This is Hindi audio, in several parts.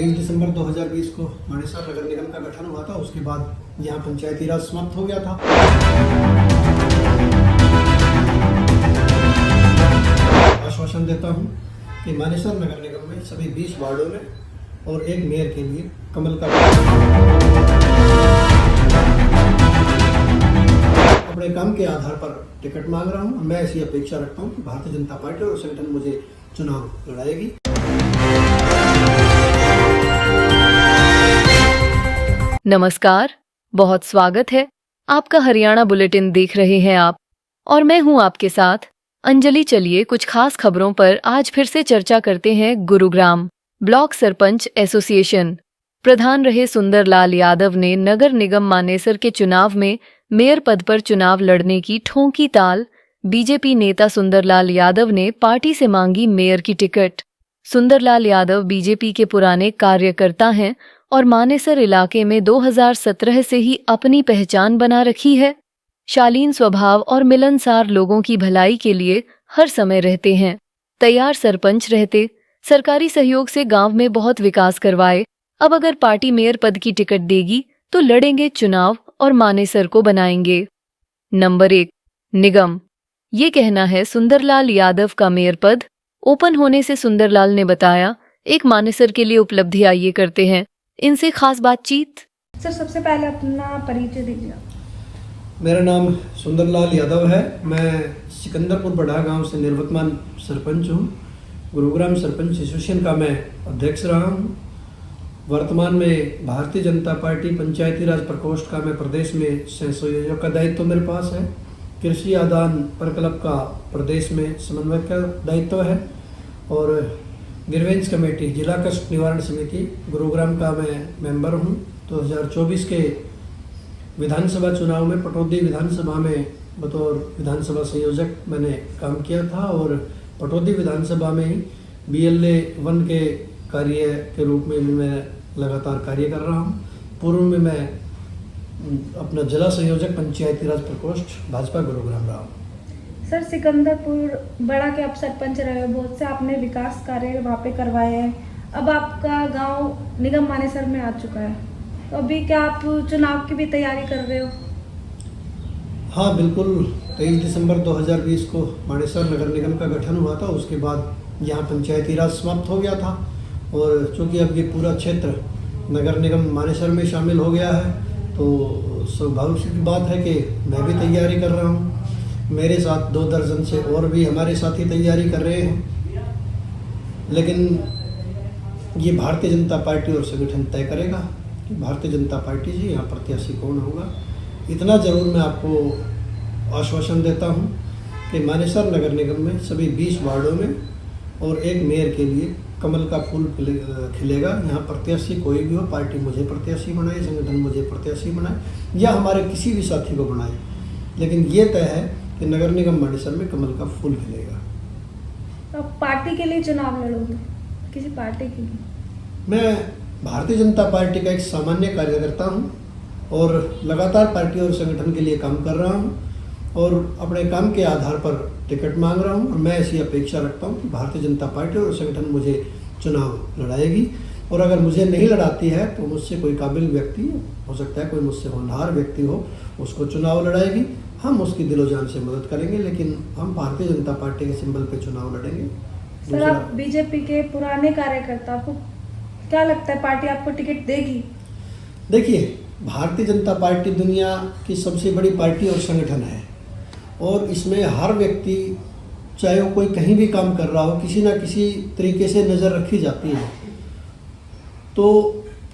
23 दिसंबर 2020 को मानेसर नगर निगम का गठन हुआ था। उसके बाद यहाँ पंचायती राज समाप्त हो गया था। आश्वासन देता हूँ कि मानेसर नगर निगम में सभी 20 वार्डों में और एक मेयर के लिए कमल का अपने काम के आधार पर टिकट मांग रहा हूँ। मैं ऐसी अपेक्षा रखता हूँ कि भारतीय जनता पार्टी और संगठन मुझे चुनाव लड़ाएगी। नमस्कार, बहुत स्वागत है आपका हरियाणा बुलेटिन देख रहे हैं आप, और मैं हूं आपके साथ अंजलि। चलिए कुछ खास खबरों पर आज फिर से चर्चा करते हैं। गुरुग्राम ब्लॉक सरपंच एसोसिएशन प्रधान रहे सुंदरलाल यादव ने नगर निगम मानेसर के चुनाव में मेयर पद पर चुनाव लड़ने की ठोंकी ताल। बीजेपी नेता सुंदरलाल यादव ने पार्टी से मांगी मेयर की टिकट। सुंदरलाल यादव बीजेपी के पुराने कार्यकर्ता हैं और मानेसर इलाके में 2017 से ही अपनी पहचान बना रखी है। शालीन स्वभाव और मिलनसार लोगों की भलाई के लिए हर समय रहते हैं। तैयार सरपंच रहते, सरकारी सहयोग से गांव में बहुत विकास करवाए। अब अगर पार्टी मेयर पद की टिकट देगी तो लड़ेंगे चुनाव और मानेसर को बनाएंगे नंबर 1 निगम। ये कहना है सुंदरलाल यादव का मेयर पद ओपन होने से सुंदरलाल ने बताया एक मानेसर के लिए उपलब्धि आइए करते हैं इनसे खास बातचीत। सर, सबसे पहले अपना परिचय दीजिए। मेरा नाम सुंदरलाल यादव है। मैं सिकंदरपुर बड़ा गांव से निर्वतमान सरपंच हूं। गुरुग्राम सरपंच एसोसिएशन का मैं अध्यक्ष रहा हूं। वर्तमान में भारतीय जनता पार्टी पंचायती राज प्रकोष्ठ का मैं प्रदेश में सह संयोजक का दायित्व मेरे पास है। कृषि आदान प्रकल्प का प्रदेश में समन्वयक का दायित्व है और ग्रीवेंस कमेटी जिला कष्ट निवारण समिति गुरुग्राम का मैं मेंबर हूं। 2024 के विधानसभा चुनाव में पटौदी विधानसभा में बतौर विधानसभा संयोजक मैंने काम किया था और पटौदी विधानसभा में ही BLA 1 के कार्य के रूप में भी मैं लगातार कार्य कर रहा हूं। पूर्व में मैं अपना जिला संयोजक पंचायती राज प्रकोष्ठ भाजपा गुरुग्राम रहा हूँ। सर, सिकंदरपुर बड़ा के आप सरपंच रहे हो, बहुत से आपने विकास कार्य वहाँ पे करवाए हैं। अब आपका गांव निगम मानेसर में आ चुका है, तो अभी क्या आप चुनाव की भी तैयारी कर रहे हो? हाँ बिल्कुल। 23 दिसंबर 2020 को मानेसर नगर निगम का गठन हुआ था। उसके बाद यहाँ पंचायती राज समाप्त हो गया था और चूँकि अब ये पूरा क्षेत्र नगर निगम मानेसर में शामिल हो गया है तो स्वाभाविक सी बात है कि मैं भी तैयारी कर रहा हूँ। मेरे साथ 2 दर्जन से और भी हमारे साथी तैयारी कर रहे हैं, लेकिन ये भारतीय जनता पार्टी और संगठन तय करेगा कि भारतीय जनता पार्टी जी यहाँ प्रत्याशी कौन होगा। इतना ज़रूर मैं आपको आश्वासन देता हूँ कि मानेसर नगर निगम में सभी 20 वार्डों में और एक मेयर के लिए कमल का फूल खिलेगा। यहाँ प्रत्याशी कोई भी हो, पार्टी मुझे प्रत्याशी बनाए, संगठन मुझे प्रत्याशी बनाए या हमारे किसी भी साथी को बनाए, लेकिन ये तय है कि नगर निगम मानेसर में कमल का फूल खिलेगा। तो पार्टी के लिए चुनाव लड़ोगे? किसी पार्टी के लिए? मैं भारतीय जनता पार्टी का एक सामान्य कार्यकर्ता हूँ और लगातार पार्टी और संगठन के लिए काम कर रहा हूँ और अपने काम के आधार पर टिकट मांग रहा हूँ और मैं ऐसी अपेक्षा रखता हूँ कि भारतीय जनता पार्टी और संगठन मुझे चुनाव लड़ाएगी और अगर मुझे नहीं लड़ाती है तो मुझसे कोई काबिल व्यक्ति हो सकता है, कोई मुझसे होनहार व्यक्ति हो, उसको चुनाव लड़ाएगी। हम उसकी दिलो जान से मदद करेंगे, लेकिन हम भारतीय जनता पार्टी के सिंबल पे चुनाव लड़ेंगे। सर, आप बीजेपी के पुराने कार्यकर्ता, आपको क्या लगता है पार्टी आपको टिकट देगी? देखिए, भारतीय जनता पार्टी दुनिया की सबसे बड़ी पार्टी और संगठन है और इसमें हर व्यक्ति, चाहे वो कोई कहीं भी काम कर रहा हो, किसी ना किसी तरीके से नज़र रखी जाती है। तो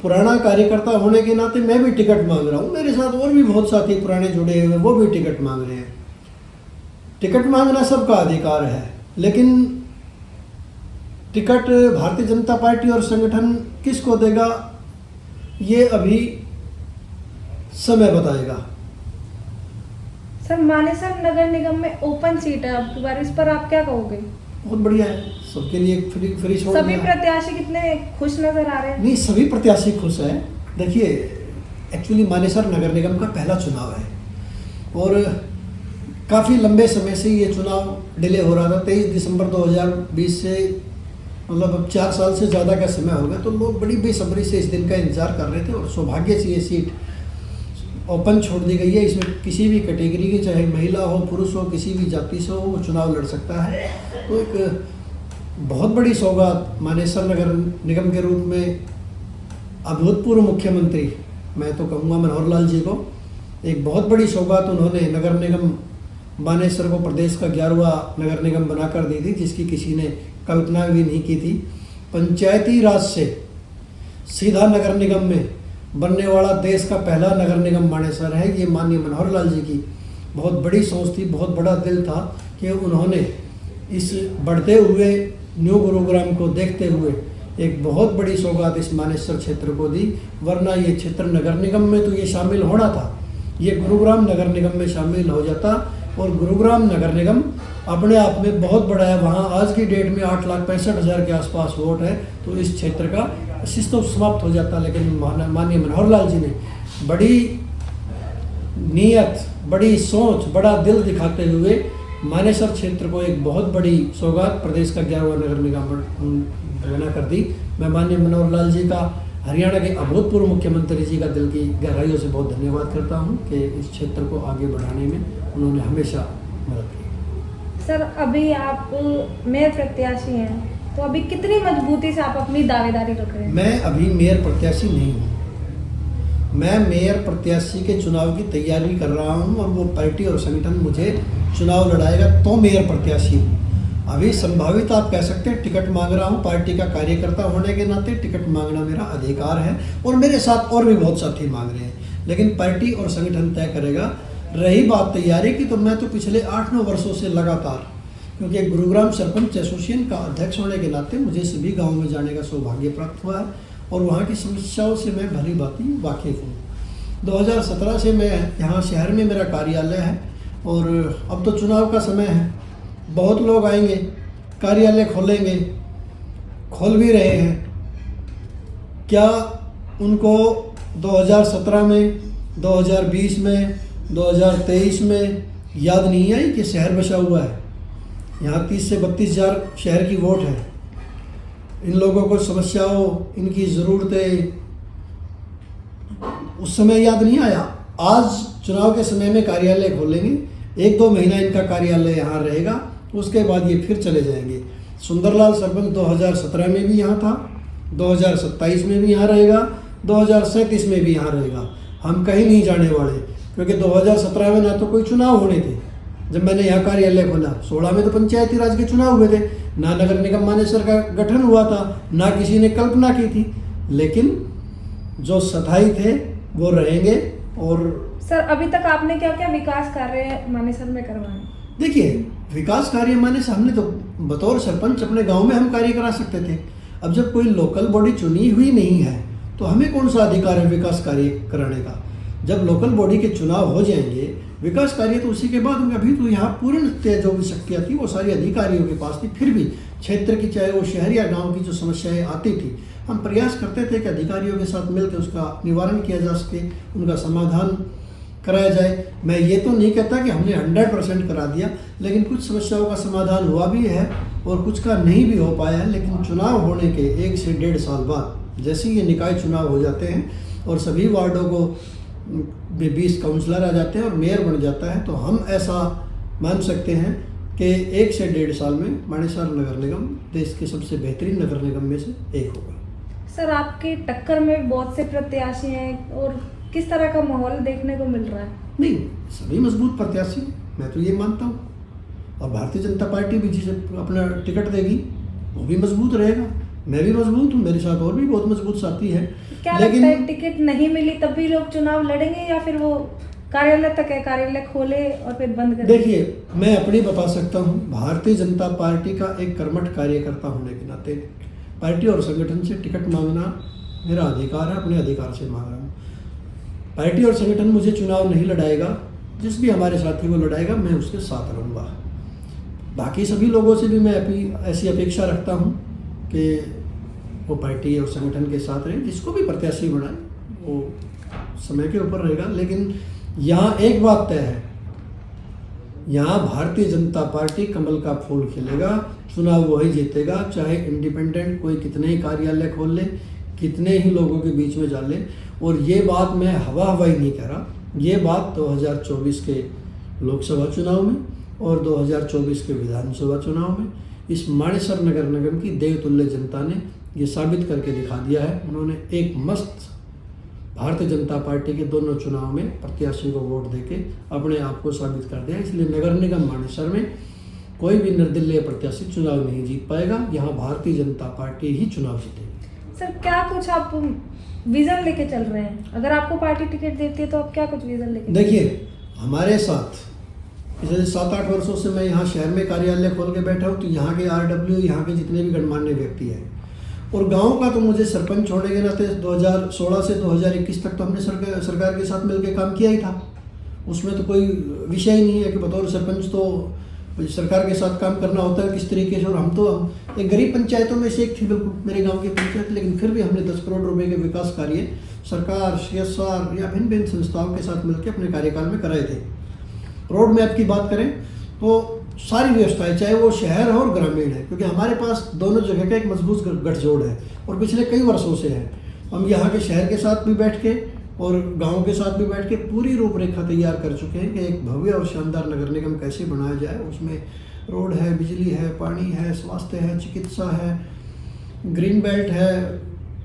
पुराना कार्यकर्ता होने के नाते मैं भी टिकट मांग रहा हूँ। मेरे साथ और भी बहुत साथी पुराने जुड़े हुए, वो भी टिकट मांग रहे हैं। टिकट मांगना सबका अधिकार है, लेकिन टिकट भारतीय जनता पार्टी और संगठन किसको देगा ये अभी समय बताएगा। सर, मानेसर नगर निगम में ओपन सीट है अब की बार, इस पर आप क्या कहोगे? बहुत बढ़िया है, सबके लिए फ्री छोड़ सभी दिया। प्रत्याशी कितने खुश नजर आ रहे हैं? नहीं, सभी प्रत्याशी खुश हैं। देखिए, एक्चुअली मानेसर नगर निगम का पहला चुनाव है और काफ़ी लंबे समय से ये चुनाव डिले हो रहा था। 23 दिसंबर 2020 से मतलब अब 4 साल से ज़्यादा का समय हो गया, तो लोग बड़ी बेसब्री से इस दिन का इंतज़ार कर रहे थे और सौभाग्य से ये सीट ओपन छोड़ दी गई है। इसमें किसी भी कैटेगरी के, चाहे महिला हो पुरुष हो, किसी भी जाति से हो, वो चुनाव लड़ सकता है। तो एक बहुत बड़ी सौगात मानेसर नगर निगम के रूप में अभूतपूर्व मुख्यमंत्री, मैं तो कहूँगा मनोहर लाल जी को, एक बहुत बड़ी सौगात उन्होंने नगर निगम मानेसर को प्रदेश का 11वां नगर निगम बनाकर दी थी, जिसकी किसी ने कल्पना भी नहीं की थी। पंचायती राज से सीधा नगर निगम में बनने वाला देश का पहला नगर निगम मानेसर है। ये माननीय मनोहर लाल जी की बहुत बड़ी सोच थी, बहुत बड़ा दिल था कि उन्होंने इस बढ़ते हुए न्यू गुरुग्राम को देखते हुए एक बहुत बड़ी सौगात इस मानेसर क्षेत्र को दी। वरना ये क्षेत्र नगर निगम में तो ये शामिल होना था, ये गुरुग्राम नगर निगम में शामिल हो जाता, और गुरुग्राम नगर निगम अपने आप में बहुत बड़ा है। वहाँ आज की डेट में 8,65,000 के आसपास वोट है, तो इस क्षेत्र का सिस्टम समाप्त हो जाता। लेकिन माननीय मनोहर लाल जी ने बड़ी नीयत, बड़ी सोच, बड़ा दिल दिखाते हुए मानेसर क्षेत्र को एक बहुत बड़ी सौगात प्रदेश का 11वां नगर निगम बना कर दी। मैं माननीय मनोहर लाल जी का, हरियाणा के अभूतपूर्व मुख्यमंत्री जी का दिल की गहराइयों से बहुत धन्यवाद करता हूं कि इस क्षेत्र को आगे बढ़ाने में उन्होंने हमेशा मदद की। सर, अभी आप मेयर प्रत्याशी हैं, तो अभी कितनी मजबूती से आप अपनी दावेदारी रख रहे हैं? मैं अभी मेयर प्रत्याशी नहीं हूँ। मैं मेयर प्रत्याशी के चुनाव की तैयारी कर रहा हूँ, और वो पार्टी और संगठन मुझे चुनाव लड़ाएगा तो मेयर प्रत्याशी हूँ। अभी संभावित आप कह सकते हैं टिकट मांग रहा हूँ। पार्टी का कार्यकर्ता होने के नाते टिकट मांगना मेरा अधिकार है, और मेरे साथ और भी बहुत साथी मांग रहे हैं, लेकिन पार्टी और संगठन तय करेगा। रही बात तैयारी की, तो मैं तो पिछले 8-9 वर्षों से लगातार, क्योंकि गुरुग्राम सरपंच एसोसिएशन का अध्यक्ष होने के नाते मुझे सभी गाँव में जाने का सौभाग्य प्राप्त हुआ है, और वहाँ की समस्याओं से मैं भली भांति वाकिफ हूँ। 2017 से मैं यहाँ शहर में मेरा कार्यालय है, और अब तो चुनाव का समय है, बहुत लोग आएंगे, कार्यालय खोलेंगे, खोल भी रहे हैं। क्या उनको 2017 में, 2020 में, 2023 में याद नहीं आई कि शहर बसा हुआ है? यहाँ 30 से 32 हज़ार शहर की वोट है। इन लोगों को समस्याओं, इनकी ज़रूरतें उस समय याद नहीं आया। आज चुनाव के समय में कार्यालय खोलेंगे, 1-2 महीना इनका कार्यालय यहाँ रहेगा, उसके बाद ये फिर चले जाएंगे। सुंदरलाल सरपंच 2017 में भी यहाँ था, 2027 में भी यहाँ रहेगा, 2037 में भी यहाँ रहेगा। हम कहीं नहीं जाने वाले, क्योंकि 2017 में ना तो कोई चुनाव होने थे जब मैंने यहाँ कार्यालय खोला। 16 में तो पंचायती राज के चुनाव हुए थे, ना नगर निगम मानेसर का गठन हुआ था, ना किसी ने कल्पना की थी। लेकिन जो स्थायी थे वो रहेंगे। और सर, अभी तक आपने क्या क्या विकास कार्य मानेसर में करवाए? देखिए, विकास कार्य मानेसर हमने तो बतौर सरपंच अपने गांव में हम कार्य करा सकते थे। अब जब कोई लोकल बॉडी चुनी हुई नहीं है, तो हमें कौन सा अधिकार है विकास कार्य कराने का? जब लोकल बॉडी के चुनाव हो जाएंगे, विकास कार्य तो उसी के बाद होंगे। अभी तो यहाँ पूर्णतः जो भी शक्तियाँ थी वो सारी अधिकारियों के पास थी। फिर भी क्षेत्र की, चाहे वो शहर या गाँव की जो समस्याएँ आती थी, हम प्रयास करते थे कि अधिकारियों के साथ मिलकर उसका निवारण किया जा सके, उनका समाधान कराया जाए। मैं ये तो नहीं कहता कि हमने 100% करा दिया, लेकिन कुछ समस्याओं का समाधान हुआ भी है और कुछ का नहीं भी हो पाया है। लेकिन चुनाव होने के 1 से 1.5 साल बाद, जैसे ये निकाय चुनाव हो जाते हैं और सभी वार्डों को 20 काउंसलर आ जाते हैं और मेयर बन जाता है, तो हम ऐसा मान सकते हैं कि 1 से 1.5 साल में मानेसर नगर निगम देश के सबसे बेहतरीन नगर निगम में से एक होगा। सर, आपकी टक्कर में बहुत से प्रत्याशी हैं, और किस तरह का माहौल देखने को मिल रहा है? नहीं, सभी मजबूत प्रत्याशी, मैं तो ये मानता हूँ। और भारतीय जनता पार्टी भी जिसे अपना टिकट देगी वो भी मजबूत रहेगा, मैं भी मजबूत हूँ, मेरे साथ और भी बहुत मजबूत साथी हैं। क्या लगता है, टिकट नहीं मिली तब भी लोग चुनाव लड़ेंगे, या फिर वो कार्यालय तक है, कार्यालय खोले और फिर बंद कर? देखिए, मैं अपनी बता सकता हूँ, भारतीय जनता पार्टी का एक कर्मठ कार्यकर्ता होने के नाते पार्टी और संगठन से टिकट मांगना मेरा अधिकार है, अपने अधिकार से मांग रहा हूँ। पार्टी और संगठन मुझे चुनाव नहीं लड़ाएगा, जिस भी हमारे साथी को लड़ाएगा मैं उसके साथ रहूँगा। बाकी सभी लोगों से भी मैं ऐसी अपेक्षा रखता हूँ कि वो पार्टी और संगठन के साथ रहे, जिसको भी प्रत्याशी बनाए वो समय के ऊपर रहेगा। लेकिन यहाँ एक बात तय है, यहाँ भारतीय जनता पार्टी कमल का फूल खिलेगा, चुनाव वही जीतेगा, चाहे इंडिपेंडेंट कोई कितने ही कार्यालय खोल ले, कितने ही लोगों के बीच में जा ले। और ये बात मैं हवाई नहीं कह रहा, ये बात 2024 के लोकसभा चुनाव में और 2024 के विधानसभा चुनाव में इस मानेसर नगर निगम की देवतुल्य जनता ने ये साबित करके दिखा दिया है। उन्होंने एक मस्त भारतीय जनता पार्टी के दोनों चुनाव में प्रत्याशी को वोट देके अपने आप को साबित कर दिया। इसलिए नगर निगम मानेसर में कोई भी निर्दलीय प्रत्याशी चुनाव नहीं जीत पाएगा, यहाँ भारतीय जनता पार्टी ही चुनाव जीतेगी। सर क्या कुछ आप विजन लेके चल रहे हैं? अगर आपको पार्टी टिकट देती है तो आप क्या कुछ विजन लेके? देखिए, हमारे साथ पिछले 7-8 वर्षों से मैं यहाँ शहर में कार्यालय खोल के बैठा हूँ, तो यहाँ के RW, यहाँ के जितने भी गणमान्य व्यक्ति हैं और गांव का तो मुझे सरपंच होने के नाते 2016 से 2021 तक तो हमने सरकार के साथ मिलकर काम किया ही था। उसमें तो कोई विषय ही नहीं है कि बतौर सरपंच तो सरकार के साथ काम करना होता है किस तरीके से। और हम तो एक गरीब पंचायतों में से एक थी बिल्कुल मेरे गांव की पंचायत, लेकिन फिर भी हमने 10 करोड़ रुपए के विकास कार्य सरकार, CSR या भिन्न भिन्न संस्थाओं के साथ मिलकर अपने कार्यकाल में कराए थे। रोड मैप की बात करें तो सारी व्यवस्थाएं, चाहे वो शहर हो और ग्रामीण है, क्योंकि हमारे पास दोनों जगह का एक मजबूत गठजोड़ है और पिछले कई वर्षों से है। हम यहाँ के शहर के साथ भी बैठ के और गांव के साथ भी बैठ के पूरी रूपरेखा तैयार कर चुके हैं कि एक भव्य और शानदार नगर निगम कैसे बनाया जाए। उसमें रोड है, बिजली है, पानी है, स्वास्थ्य है, चिकित्सा है, ग्रीन बेल्ट है,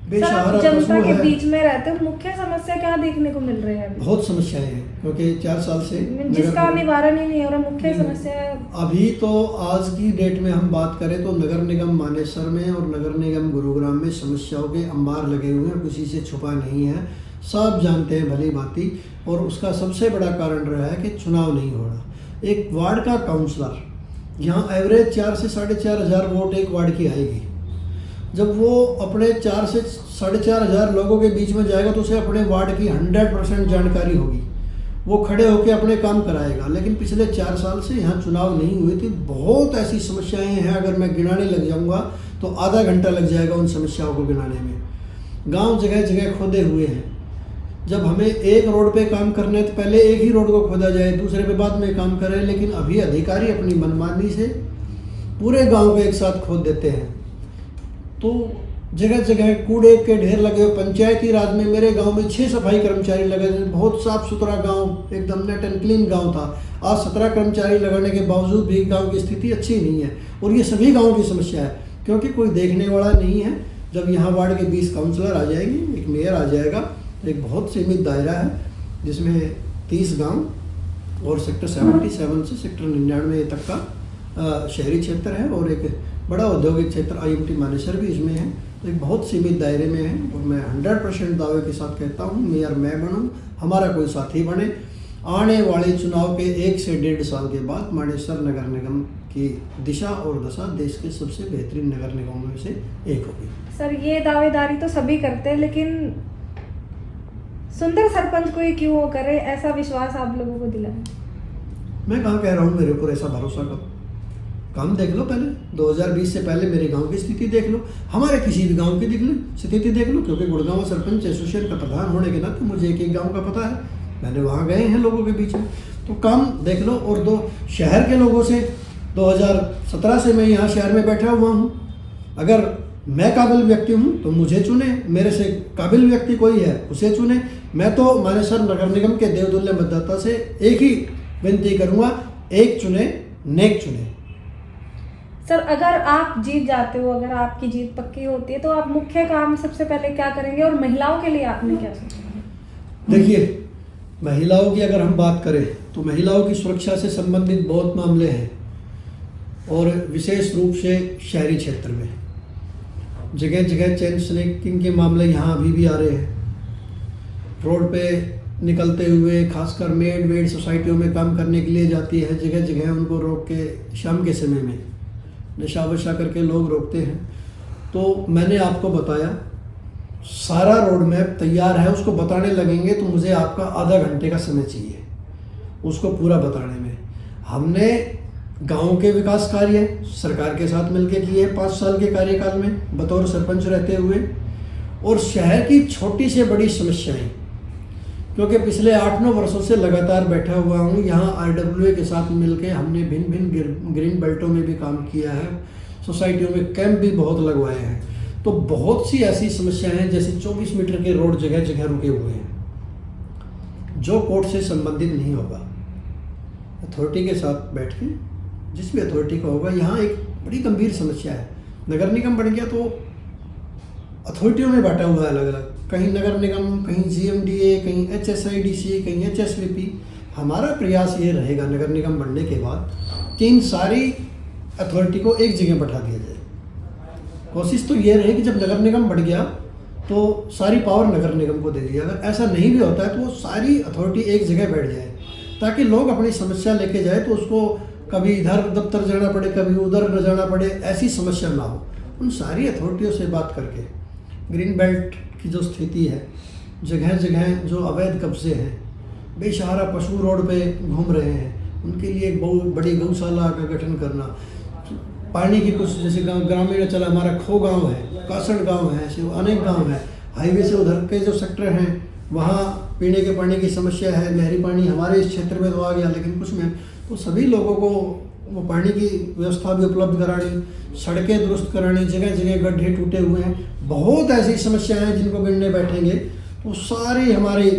सर, जनता के बीच में रहते हैं, मुख्य समस्या क्या देखने को मिल रही है? बहुत समस्याएं हैं, क्योंकि 4 साल से जिसका निवारण ही नहीं हो रहा। मुख्य समस्या अभी तो आज की डेट में हम बात करें तो नगर निगम मानेसर में और नगर निगम गुरुग्राम में समस्याओं के अंबार लगे हुए हैं, किसी से छुपा नहीं है, सब जानते हैं भली भांति। और उसका सबसे बड़ा कारण रहा है कि चुनाव नहीं हो रहा। एक वार्ड का काउंसलर, यहाँ एवरेज 4 से 4.5 हज़ार वोट एक वार्ड की आएगी। जब वो अपने 4 से 4.5 हज़ार लोगों के बीच में जाएगा तो उसे अपने वार्ड की 100% जानकारी होगी, वो खड़े होकर अपने काम कराएगा। लेकिन पिछले 4 साल से यहाँ चुनाव नहीं हुए थे। बहुत ऐसी समस्याएं हैं, अगर मैं गिनाने लग जाऊंगा तो आधा घंटा लग जाएगा उन समस्याओं को गिनाने में। गांव जगह जगह खोदे हुए हैं। जब हमें एक रोड पे काम करना है तो पहले एक ही रोड को खोदा जाए, दूसरे पे बाद में काम करें। लेकिन अभी अधिकारी अपनी मनमानी से पूरे गाँव को एक साथ खोद देते हैं। तो जगह जगह कूड़े के ढेर लगे हुए। पंचायती राज में मेरे गांव में 6 सफाई कर्मचारी लगे थे, बहुत साफ सुथरा गांव, एकदम नेट एंड क्लीन गांव था। आज 17 कर्मचारी लगाने के बावजूद भी गांव की स्थिति अच्छी नहीं है। और ये सभी गांवों की समस्या है, क्योंकि कोई देखने वाला नहीं है। जब यहाँ वार्ड के 20 काउंसलर आ जाएंगे, एक मेयर आ जाएगा, एक बहुत सीमित दायरा है जिसमें 30 गाँव और सेक्टर 77 से सेक्टर 99 तक का शहरी क्षेत्र है और एक बड़ा औद्योगिक क्षेत्र IMT मानेसर भी इसमें है। तो एक बहुत सीमित दायरे में है। और मैं 100% दावे के साथ कहता हूँ, मेयर मैं बनूँ, हमारा कोई साथी बने, आने वाले चुनाव के 1 से 1.5 साल के बाद मानेसर नगर निगम की दिशा और दशा देश के सबसे बेहतरीन नगर निगमों में से एक होगी। सर, ये दावेदारी तो सभी करते हैं, लेकिन सुंदर सरपंच कोई क्यों करे, ऐसा विश्वास आप लोगों को दिलाए? मैं कहाँ कह रहा हूँ मेरे ऊपर ऐसा भरोसा करो। काम देख लो पहले, 2020 से पहले मेरे गांव की स्थिति देख लो, हमारे किसी भी गांव की स्थिति देख लो। क्योंकि गुड़गांव सरपंच एसोसिएशन का प्रधान होने के नाते मुझे एक गांव का पता है, मैंने वहाँ गए हैं लोगों के बीच में, तो काम देख लो। और 2 शहर के लोगों से 2017 से मैं यहाँ शहर में बैठा हुआ हूँ। अगर मैं काबिल व्यक्ति हूँ तो मुझे चुने, मेरे से काबिल व्यक्ति कोई है उसे चुने। मैं तो मानेसर नगर निगम के देवतुल्य मतदाता से एक ही विनती करूँगा, एक चुने, नेक चुने। सर, अगर आप जीत जाते हो, अगर आपकी जीत पक्की होती है, तो आप मुख्य काम सबसे पहले क्या करेंगे और महिलाओं के लिए आपने क्या सोचा? देखिए, महिलाओं की अगर हम बात करें तो महिलाओं की सुरक्षा से संबंधित बहुत मामले हैं और विशेष रूप से शहरी क्षेत्र में जगह जगह चेन स्नैचिंग के मामले यहाँ अभी भी आ रहे हैं। रोड पे निकलते हुए खासकर मेड सोसाइटियों में काम करने के लिए जाती है, जगह जगह उनको रोक के शाम के समय में नशा वशा करके लोग रोकते हैं। तो मैंने आपको बताया सारा रोड मैप तैयार है, उसको बताने लगेंगे तो मुझे आपका आधा घंटे का समय चाहिए उसको पूरा बताने में। हमने गांव के विकास कार्य सरकार के साथ मिलकर किए 5 साल के कार्यकाल में बतौर सरपंच रहते हुए, और शहर की छोटी से बड़ी समस्याएं क्योंकि पिछले 8-9 वर्षों से लगातार बैठा हुआ हूँ यहाँ। RWA के साथ मिलके हमने भिन्न भिन्न ग्रीन बेल्टों में भी काम किया है, सोसाइटियों में कैंप भी बहुत लगवाए हैं। तो बहुत सी ऐसी समस्याएं हैं, जैसे 24 मीटर के रोड जगह जगह रुके हुए हैं, जो कोर्ट से संबंधित नहीं होगा। अथॉरिटी के साथ बैठ के जिस भी अथॉरिटी का होगा, यहाँ एक बड़ी गंभीर समस्या है। नगर निगम बन गया तो अथॉरिटियों में बांटा हुआ है अलग अलग, कहीं नगर निगम, कहीं GMDA, कहीं HSIDC, कहीं HSVP। हमारा प्रयास ये रहेगा नगर निगम बनने के बाद कि इन सारी अथॉरिटी को एक जगह बैठा दिया जाए। कोशिश तो ये रहे कि जब नगर निगम बढ़ गया तो सारी पावर नगर निगम को दे दी। अगर ऐसा नहीं भी होता है तो वो सारी अथॉरिटी एक जगह बैठ जाए, ताकि लोग अपनी समस्या लेके जाए तो उसको कभी इधर दफ्तर जाना पड़े, कभी उधर न जाना पड़े, ऐसी समस्या ना हो। उन सारी अथॉरिटियों से बात करके ग्रीन बेल्ट की जो स्थिति है, जगह जगह जो अवैध कब्जे हैं, बेसहारा पशु रोड पे घूम रहे हैं, उनके लिए एक बहुत बड़ी गौशाला का गठन करना, पानी की कुछ जैसे ग्रामीण चला हमारा खो गांव है, कासड़ गांव है, ऐसे अनेक गांव है, हाईवे से उधर के जो सेक्टर हैं वहाँ पीने के पानी की समस्या है। नहरी पानी हमारे इस क्षेत्र में तो आ गया, लेकिन कुछ में तो सभी लोगों को वो पानी की व्यवस्था भी उपलब्ध करानी, सड़कें दुरुस्त करानी, जगह जगह गड्ढे टूटे हुए हैं। बहुत ऐसी समस्याएं हैं जिनको गिनने बैठेंगे तो सारी हमारी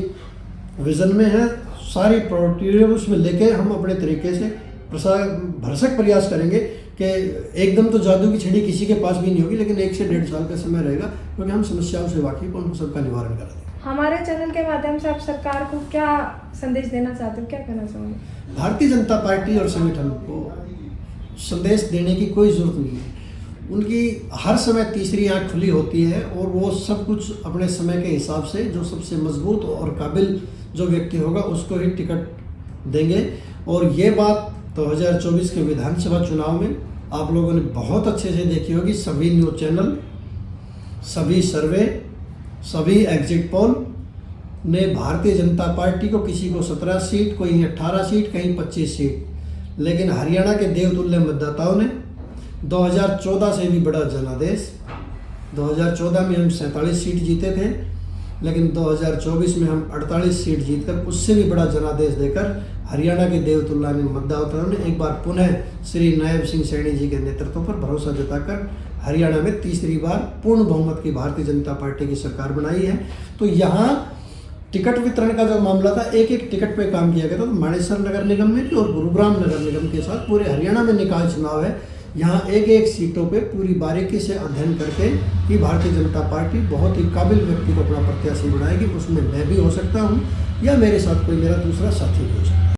विज़न में है, सारी प्रायोरिटी उसमें लेके हम अपने तरीके से भरसक प्रयास करेंगे कि एकदम तो जादू की छड़ी किसी के पास भी नहीं होगी, लेकिन 1 से 1.5 साल का समय रहेगा, क्योंकि हम समस्याओं से वाकिफ, उनको सबका निवारण करा दें। हमारे चैनल के माध्यम से आप सरकार को क्या संदेश देना चाहते हो, क्या कहना चाहोगे? भारतीय जनता पार्टी और संगठन को संदेश देने की कोई ज़रूरत नहीं है। उनकी हर समय तीसरी आंख खुली होती है और वो सब कुछ अपने समय के हिसाब से जो सबसे मजबूत और काबिल जो व्यक्ति होगा उसको ही टिकट देंगे। और ये बात 2024 के विधानसभा चुनाव में आप लोगों ने बहुत अच्छे से देखी होगी। सभी न्यूज़ चैनल, सभी सर्वे, सभी एग्जिट पोल ने भारतीय जनता पार्टी को, किसी को 17 सीट, कोई 18 सीट, कहीं 25 सीट, लेकिन हरियाणा के देवतुल्य मतदाताओं ने 2014 से भी बड़ा जनादेश, 2014 में हम 47 सीट जीते थे, लेकिन 2024 में हम 48 सीट जीतकर उससे भी बड़ा जनादेश देकर हरियाणा के देवतुल्य में मतदाताओं ने एक बार पुनः श्री नायब सिंह सैनी जी के नेतृत्व पर भरोसा जताकर हरियाणा में तीसरी बार पूर्ण बहुमत की भारतीय जनता पार्टी की सरकार बनाई है। तो यहाँ टिकट वितरण का जो मामला था, एक एक टिकट पे काम किया गया था। तो मानेसर नगर निगम में भी और गुरुग्राम नगर निगम के साथ पूरे हरियाणा में निकाय चुनाव है। यहाँ एक एक सीटों पे पूरी बारीकी से अध्ययन करके कि भारतीय जनता पार्टी बहुत ही काबिल व्यक्ति को अपना प्रत्याशी बनाएगी। उसमें मैं भी हो सकता हूँ या मेरे साथ कोई मेरा दूसरा साथी भी हो सकता है।